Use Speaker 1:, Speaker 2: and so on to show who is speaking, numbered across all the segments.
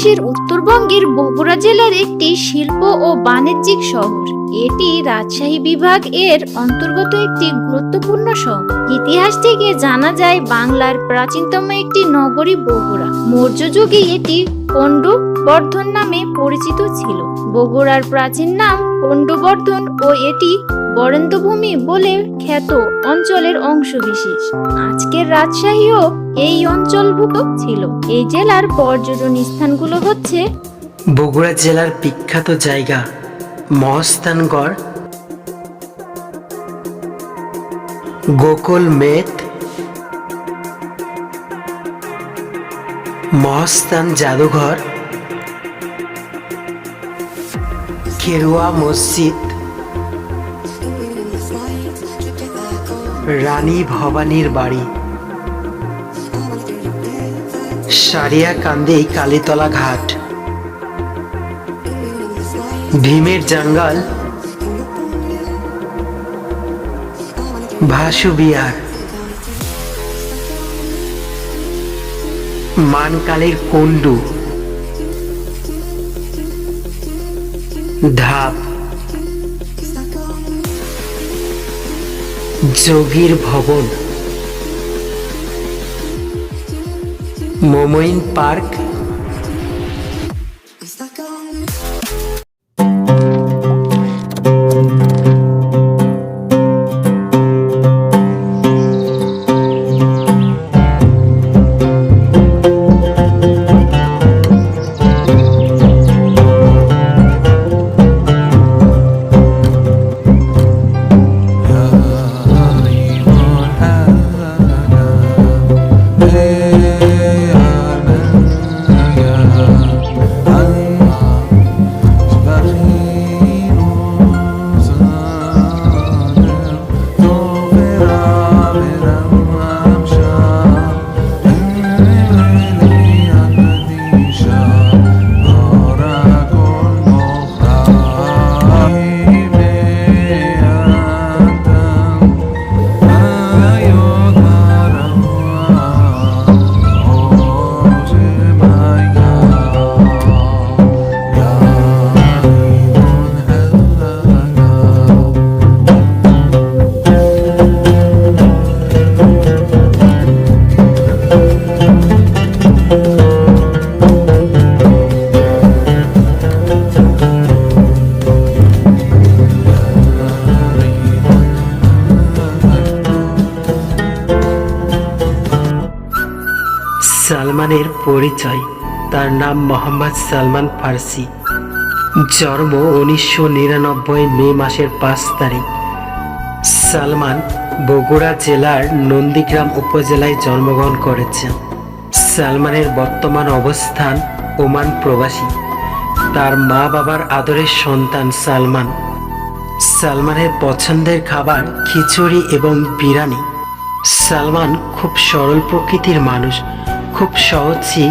Speaker 1: বাংলাদেশের উত্তরবঙ্গের বগুড়া জেলার একটি শিল্প ও বাণিজ্যিক শহর। এটি রাজশাহী বিভাগ এর অন্তর্গত একটি গুরুত্বপূর্ণ শহর। ইতিহাস থেকে জানা যায় বাংলার প্রাচীনতম একটি নগরী বগুড়া। মৌর্য যুগে এটি পণ্ডবর্ধন নামে পরিচিত ছিল। বগুড়ার প্রাচীন নাম পণ্ডবর্ধন ও এটি বরেন্দ্রভূমি বলে খ্যাত অঞ্চলের অংশবিশেষ। আজকের রাজশাহীও এই অঞ্চলভুক্ত ছিল। এই জেলার পর্যটন স্থানগুলো হচ্ছে
Speaker 2: বগুড়া জেলার বিখ্যাত জায়গা মহস্থানগড়, গোকুল মেট, মহস্থান জাদুঘর, খেরুয়া মসজিদ, রানী ভবানীর বাড়ি, সারিয়াকান্দি কালীতলা ঘাট, ভীমের জঙ্গল, ভাসু বিহার, মানকালীর কুণ্ডু, ধাপ, যোগীর ভবন, মোমইন পার্ক, সালমানের পরিচয়। তার নাম মোহাম্মদ সালমান ফার্সি। জন্ম 1999 মে মাসের 5 তারিখ। সালমান বগুড়া জেলার নন্দীগ্রাম উপজেলায় জন্মগ্রহণ করেছেন। সালমানের বর্তমান অবস্থান ওমান প্রবাসী। তার মা বাবার আদরের সন্তান সালমান। সালমানের পছন্দের খাবার খিচুড়ি এবং বিরিয়ানি। সালমান খুব সরল প্রকৃতির মানুষ, খুব সহজেই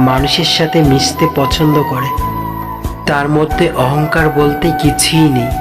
Speaker 2: মানুষের সাথে মিশতে পছন্দ করে। তার মধ্যে অহংকার বলতে কিছুই নেই।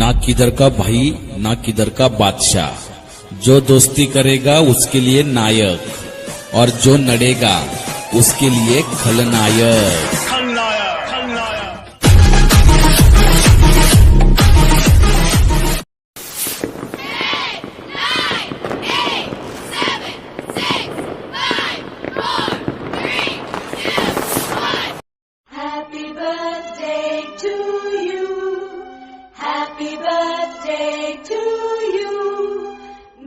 Speaker 3: ना किधर का भाई ना किधर का बादशाह। जो दोस्ती करेगा उसके लिए नायक, और जो लड़ेगा उसके लिए खलनायक।
Speaker 4: Happy birthday to you. Happy birthday to you.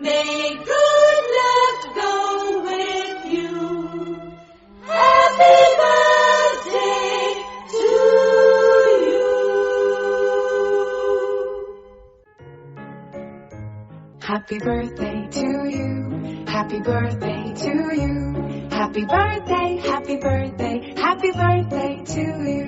Speaker 4: May good luck go with you. Happy birthday to you.
Speaker 5: Happy birthday to you. Happy birthday to you. Happy birthday, happy birthday, happy birthday to you.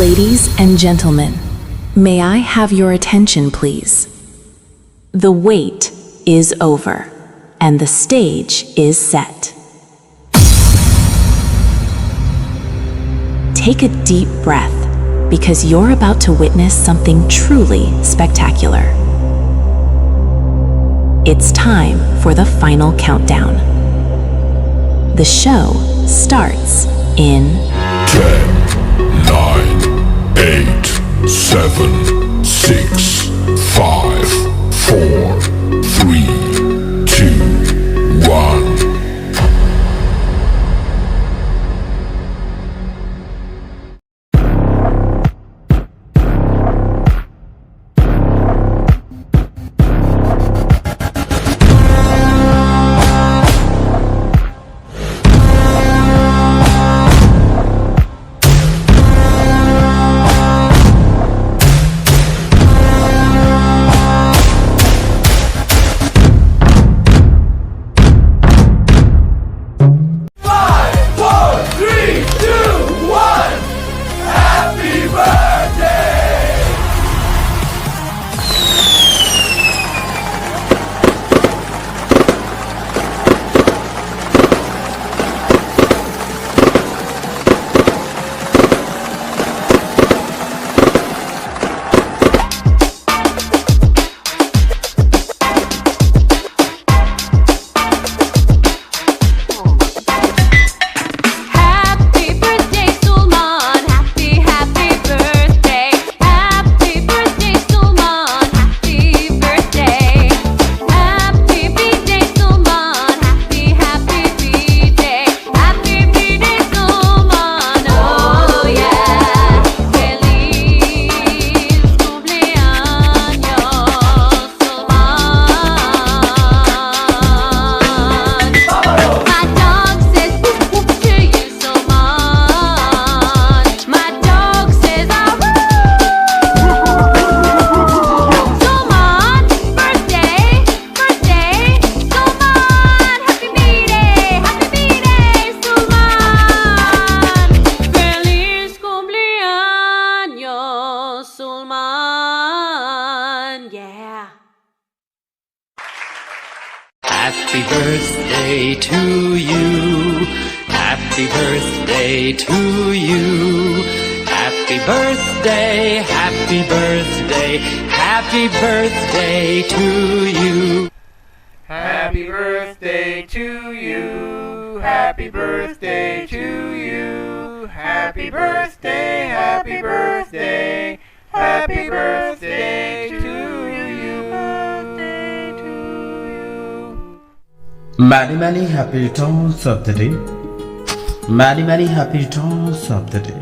Speaker 6: Ladies and gentlemen, may I have your attention, please? The wait is over, and the stage is set. Take a deep breath, because you're about to witness something truly spectacular. It's time for the final countdown. The show starts in
Speaker 7: 10, 9, 8, 7, 6, 5, 4, 3, 2, 1.
Speaker 4: Happy birthday, Sulman. Happy, happy birthday. Happy birthday, Sulman. Happy birthday. Happy birthday, Sulman. Happy, happy birthday. Happy birthday, Sulman. Oh yeah. Feliz cumpleaños, Sulman. My dog says whoop whoop to you, Sulman. My dog says ah woo. Sulman, birthday, birthday, Sulman. Happy birthday, Sulman. Feliz cumpleaños, Sulman. Yeah.
Speaker 2: Happy birthday to you. Happy birthday to you. Happy birthday, happy birthday, happy birthday to you.
Speaker 8: Happy birthday to you. Happy birthday to you. Happy birthday, happy birthday, happy birthday to you. Birthday to you.
Speaker 9: Many happy returns of the day. Many happy returns of the day.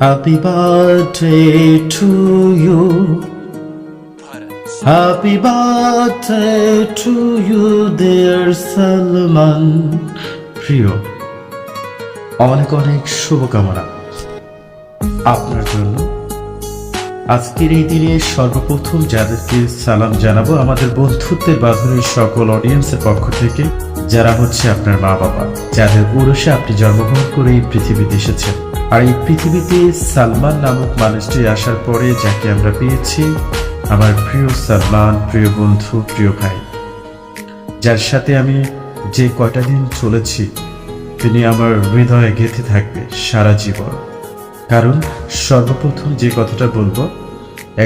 Speaker 9: Happy birthday to you. Happy birthday to you, dear Salman. প্রিয়, অনেক অনেক শুভকামনা আপনার জন্য। আজকের এই দিনে সর্বপ্রথম যাদেরকে সালাম জানাবো আমাদের বন্ধুত্বের বাঁধনের সকল অডিয়েন্সের পক্ষ থেকে, যারা হচ্ছে আপনার মা বাবা, যাদের পুরুষে আপনি জন্মগ্রহণ করে এই পৃথিবীতে এসেছেন। আর এই পৃথিবীতে সালমান নামক মানুষটি আসার পরে যাকে আমরা পেয়েছি, আমার প্রিয় সালমান, প্রিয় বন্ধু, প্রিয় ভাই। যার সাথে আমি যে কয়টা দিন চলেছি তিনি আমার হৃদয়ে গেঁথে থাকবে সারা জীবন। কারণ সর্বপ্রথম যে কথাটা বলবো,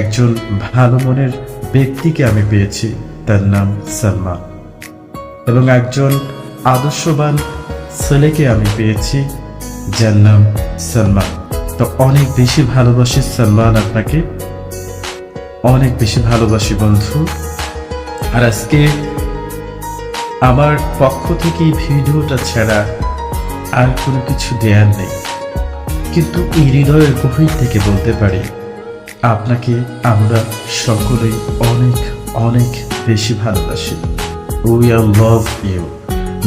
Speaker 9: একজন ভালো মনের ব্যক্তিকে আমি পেয়েছি, তার নাম সালমান। এবং একজন আদর্শবান ছেলেকে আমি পেয়েছি, যার নাম সালমান। তো অনেক বেশি ভালোবাসি সালমান, আপনাকে অনেক বেশি ভালোবাসি বন্ধু। আর আজকে আমার পক্ষ থেকে এই ভিডিওটা ছাড়া আর কোনো কিছু দেয়ার নেই, কিন্তু এই হৃদয়ের গভীর থেকে বলতে পারি আপনাকে আমরা সকলেই অনেক অনেক বেশি ভালোবাসি। We all love you.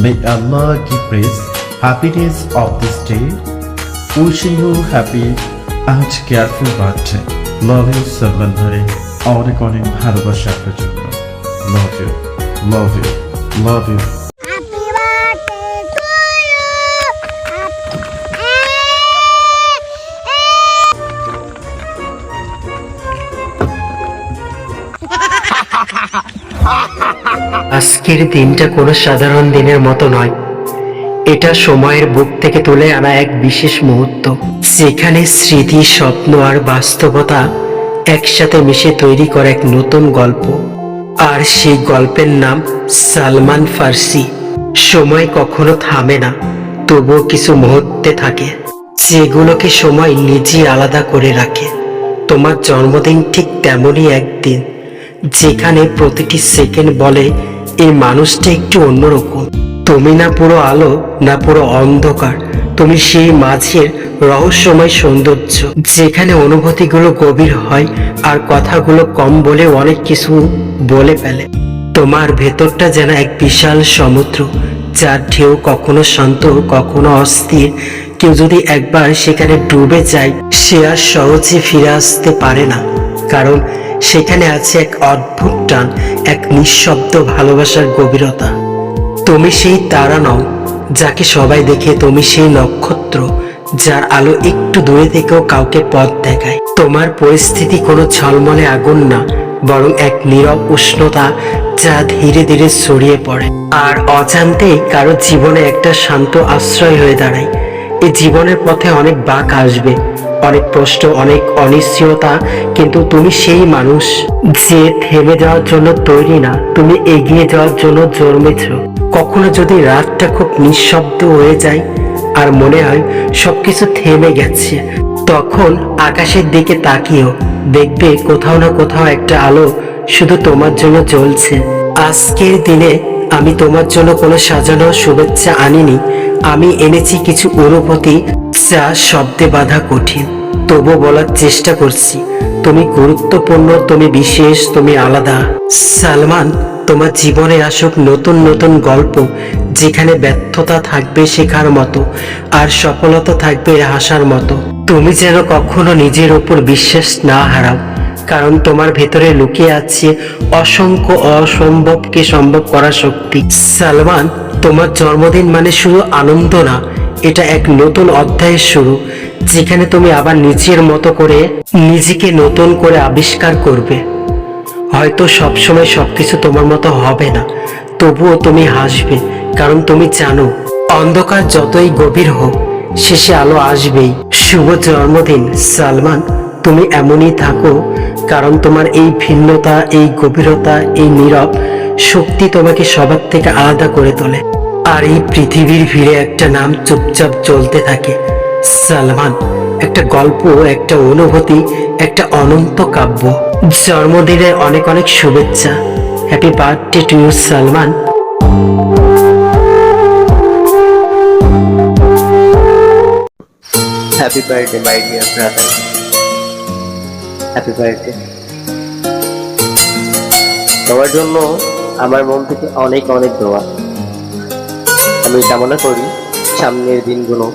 Speaker 9: May Allah give praise, happiness of this day. Wishing you happy and careful birthday. Love you, Salman bhai. অনেক অনেক ভালোবাসা আপনার জন্য। Love you, love you, love you.
Speaker 10: আজকের দিনটা কোনো সাধারণ দিনের মতো নয়। এটা সময়ের বুক থেকে তুলে আনা এক বিশেষ মুহূর্ত, যেখানে স্মৃতি, স্বপ্ন আর বাস্তবতা একসাথে মিশে তৈরি করে এক নতুন গল্প। আর সেই গল্পের নাম সালমান ফার্সি। সময় কখনো থামে না, তবুও কিছু মুহূর্তে থাকে যেগুলোকে সময় নিজেই আলাদা করে রাখে। তোমার জন্মদিন ঠিক তেমনই একদিন, যেখানে প্রতিটি সেকেন্ড বলে এই মানুষটা একটু অন্যরকম। তুমি না পুরো আলো, না পুরো অন্ধকার, তুমি সেই মাঝের রহস্যময় সৌন্দর্য, যেখানে অনুভূতিগুলো গভীর হয় আর কথাগুলো কম বলে অনেক কিছু বলে ফেলে। তোমার ভেতরটা যেন এক বিশাল সমুদ্র, যার ঢেউ কখনো শান্ত, কখনো অস্থির। কেউ যদি একবার সেখানে ডুবে যায়, সে আর সহজে ফিরে আসতে পারে না, কারণ সেখানে আছে এক অদ্ভুত টান, এক নিঃশব্দ ভালোবাসার গভীরতা। তুমি সেই তারা নও যাকে সবাই দেখে, তুমি সেই নক্ষত্র যার আলো একটু দূরে থেকেও কাউকে পথ দেখায়। তোমার পরিস্থিতি কোনো ঝলমলে আগুন না, বরং এক নীরব উষ্ণতা যা ধীরে ধীরে ছড়িয়ে পড়ে আর অজান্তেই কারো জীবনে একটা শান্ত আশ্রয় হয়ে দাঁড়ায়। এই জীবনের পথে অনেক বাঁক আসবে, অনেক প্রশ্ন, অনেক অনিশ্চয়তা, কিন্তু তুমি সেই মানুষ যে থেমে যাওয়ার জন্য তৈরি না, তুমি এগিয়ে যাওয়ার জন্য জন্মেছ। কখনো যদি রাতটা খুব নিঃশব্দ হয়ে যায় আর মনে হয় সবকিছু থেমে গেছে, তখন আকাশের দিকে তাকিয়েও দেখবে কোথাও না কোথাও একটা আলো শুধু তোমার জন্য জ্বলছে। আজকের দিনে আমি তোমার জন্য কোনো সাজানো শুভেচ্ছা আনিনি, আমি এনেছি কিছু অনুভূতি যা শব্দে বাঁধা কঠিন, তবু বলার চেষ্টা করছি। তুমি গুরুত্বপূর্ণ, তুমি বিশেষ, তুমি আলাদা। সালমান, তোমার জীবনে আসুক নতুন নতুন গল্প, যেখানে ব্যর্থতা থাকবে শেখার মতো আর সফলতা থাকবে হাসার মতো। তুমি যেন কখনো নিজের উপর বিশ্বাস না হারাও, কারণ তোমার ভেতরে লুকিয়ে আছে অসংখ্য অসম্ভবকে সম্ভব করার শক্তি। সালমান, তোমার জন্মদিন মানে শুধু আনন্দ না, এটা এক নতুন অধ্যায়ের শুরু, যেখানে তুমি আবার নিজের মতো করে নিজেকে নতুন করে আবিষ্কার করবে। হয়তো সবসময় সবকিছু তোমার মতো হবে না, তবুও তুমি হাসবে, কারণ তুমি জানো অন্ধকার যতই গভীর হোক, শেষে আলো আসবেই। শুভ জন্মদিন সালমান, তুমি এমনই থাকো, কারণ তোমার এই ভিন্নতা, এই গভীরতা, এই নীরব শক্তি তোমাকে সবার থেকে আলাদা করে তোলে। আর এই পৃথিবীর ভিড়ে একটা নাম চুপচাপ চলতে থাকে, সালমান। একটা গল্প, একটা অনুভূতি, একটা অনন্ত কাব্য। জন্মদিনে অনেক অনেক শুভেচ্ছা। Happy birthday to you Salman.
Speaker 11: Happy birthday my dear brother, happy birthday. তোমার জন্য আমার মন থেকে অনেক অনেক দোয়া। আমি কামনা করি সামনের দিনগুলো,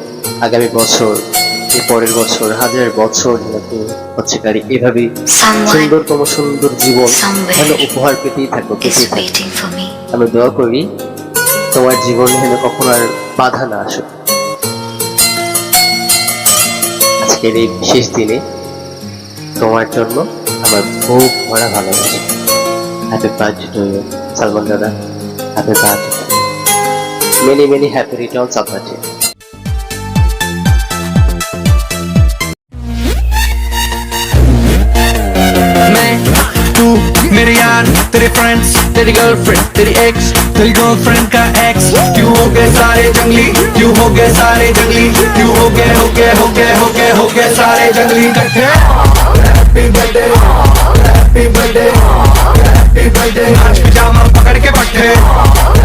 Speaker 11: আগামী বছর, পরের বছর, হাজার বছর যাতে হচ্ছে পারি এভাবেই সুন্দরতম সুন্দর জীবন যেন উপহার পেতেই থাকো, পেতেই থাকো। আমি দোয়া করি তোমার জীবনে যেন কখনো আর বাধা না আসুক। আজকের এই বিশেষ দিনে তোমার জন্য আমার খুব ভরা ভালোবাসা। Happy birthday to you Salman দাদা। happy birthday. Many, many happy returns of the day.
Speaker 8: मैं तू मेरे यार तेरे फ्रेंड्स तेरी गर्लफ्रेंड तेरी एक्स तेरी गर्लफ्रेंड का एक्स क्यों हो गए सारे जंगली क्यों हो गए सारे जंगली क्यों हो गए हो गए हो गए हो गए हो गए सारे जंगली इकट्ठे happy birthday happy birthday happy birthday आज पिजामा पकड़ के पट्टे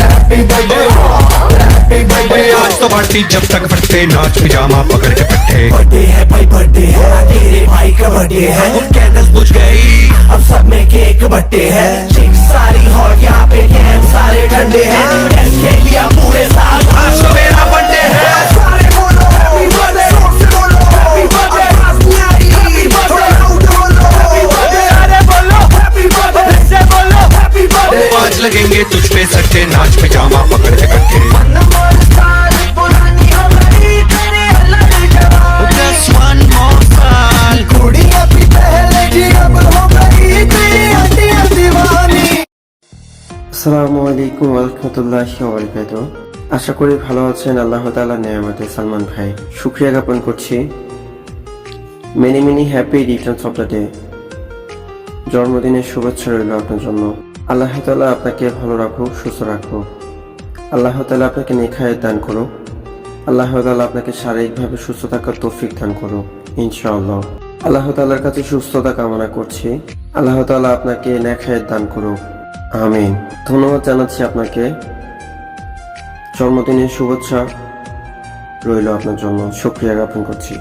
Speaker 8: हैप्पी बर्थडे हैप्पी बर्थडे आज तो पार्टी जब तक फटते नाच पिजामा पकड़ के पट्टे बर्थडे है भाई बर्थडे है तेरे भाई का बर्थडे है कैंडल्स बुझ गई अब सब में केक बट्टे है चिक्स सारी हॉट यहाँ पे कैंप सारे ठंडे हैं के लिया पूरे साल आज तो मेरा बर्थडे है सारे बोलो हैप्पी बर्थडे जोर से बोलो happy birthday happy birthday happy birthday अरे बोलो हैप्पी बर्थडे से बोलो हैप्पी बर्थडे आज लगेंगे तुझ पे सट्टे नाच पिजामा पकड़ के कट्टे Just one more साल कुड़ियाँ भी पहले की अब हो गई तेरी दीवानी।
Speaker 12: আসসালামু আলাইকুম ওয়া রাহমাতুল্লাহি ওয়া বারাকাতুহু। আশা করি ভালো আছেন। আল্লাহ তাআলার নিয়ামতে সালমান ভাই শুকরিয়া জ্ঞাপন করছি। Many many happy Returns of the day. জন্মদিনের শুভেচ্ছা রইল আপনার জন্য। আল্লাহ তাআলা আপনাকে ভালো রাখুক, সুস্থ রাখুক। আল্লাহ তাআলা আপনাকে নেখায়েত দান করুক। আল্লাহ তাআলা আপনাকে শারীরিকভাবে সুস্থ থাকার তৌফিক দান করুক ইনশাআল্লাহ। আল্লাহ তাআলার কাছে সুস্থতা কামনা করছি। আল্লাহ তাআলা আপনাকে নেখায়েত দান করুক, আমিন। ধন্যবাদ জানাচ্ছি আপনাকে। জন্মদিনের শুভেচ্ছা রইল আপনার জন্য। শুকরিয়া জ্ঞাপন করছি।